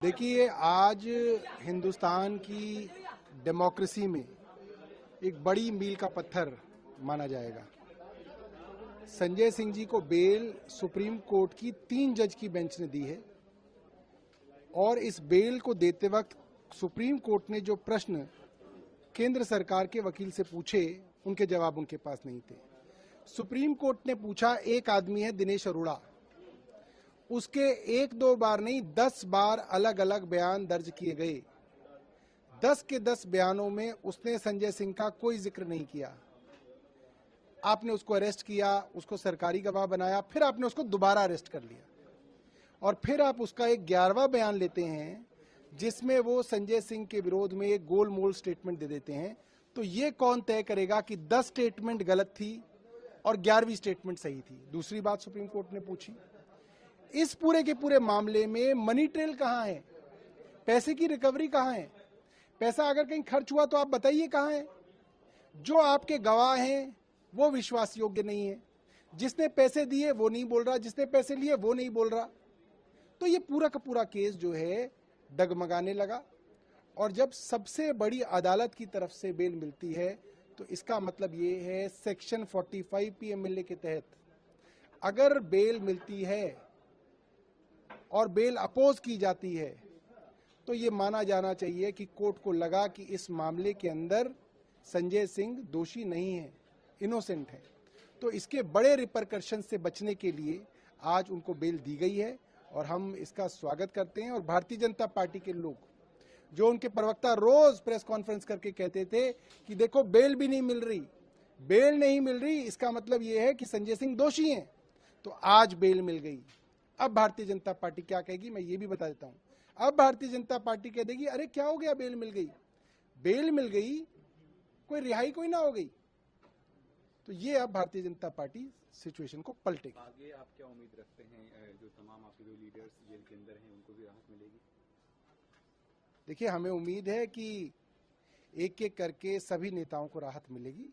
देखिए, आज हिंदुस्तान की डेमोक्रेसी में एक बड़ी मील का पत्थर माना जाएगा। संजय सिंह जी को बेल सुप्रीम कोर्ट की 3 जज की बेंच ने दी है और इस बेल को देते वक्त सुप्रीम कोर्ट ने जो प्रश्न केंद्र सरकार के वकील से पूछे, उनके जवाब उनके पास नहीं थे। सुप्रीम कोर्ट ने पूछा, एक आदमी है दिनेश अरोड़ा, उसके 1-2 बार नहीं 10 बार अलग अलग बयान दर्ज किए गए। 10 के 10 बयानों में उसने संजय सिंह का कोई जिक्र नहीं किया। आपने उसको अरेस्ट किया, उसको सरकारी गवाह बनाया, फिर आपने उसको दोबारा अरेस्ट कर लिया और फिर आप उसका एक 11वां बयान लेते हैं जिसमें वो संजय सिंह के विरोध में एक गोलमोल स्टेटमेंट दे देते हैं। तो ये कौन तय करेगा कि 10 स्टेटमेंट गलत थी और 11वीं स्टेटमेंट सही थी? दूसरी बात सुप्रीम कोर्ट ने पूछी, इस पूरे के पूरे मामले में मनी ट्रेल कहां है? पैसे की रिकवरी कहां है? पैसा अगर कहीं खर्च हुआ तो आप बताइए कहां है? जो आपके गवाह हैं वो विश्वास योग्य नहीं है, जिसने पैसे दिए वो नहीं बोल रहा, जिसने पैसे लिए वो नहीं बोल रहा। तो ये पूरा का पूरा केस जो है डगमगाने लगा और जब सबसे बड़ी अदालत की तरफ से बेल मिलती है तो इसका मतलब ये है सेक्शन 45 PMLA के तहत अगर बेल मिलती है और बेल अपोज की जाती है तो ये माना जाना चाहिए कि कोर्ट को लगा कि इस मामले के अंदर संजय सिंह दोषी नहीं है, इनोसेंट है। तो इसके बड़े रिपरकशन से बचने के लिए आज उनको बेल दी गई है और हम इसका स्वागत करते हैं। और भारतीय जनता पार्टी के लोग, जो उनके प्रवक्ता रोज प्रेस कॉन्फ्रेंस करके कहते थे कि देखो बेल भी नहीं मिल रही, बेल नहीं मिल रही, इसका मतलब ये है कि संजय सिंह दोषी हैं, तो आज बेल मिल गई। अब भारतीय जनता पार्टी क्या कहेगी मैं ये भी बता देता हूं। अब भारतीय जनता पार्टी कह देगी, अरे क्या हो गया, बेल मिल गई, बेल मिल गई, कोई रिहाई कोई ना हो गई। तो ये अब भारतीय जनता पार्टी सिचुएशन को पलटेगी। आगे आप क्या उम्मीद रखते हैं, जो तमाम आपके जो लीडर्स जेल के अंदर हैं उनको भी राहत मिलेगी? देखिए, हमें उम्मीद है कि एक एक करके सभी नेताओं को राहत मिलेगी।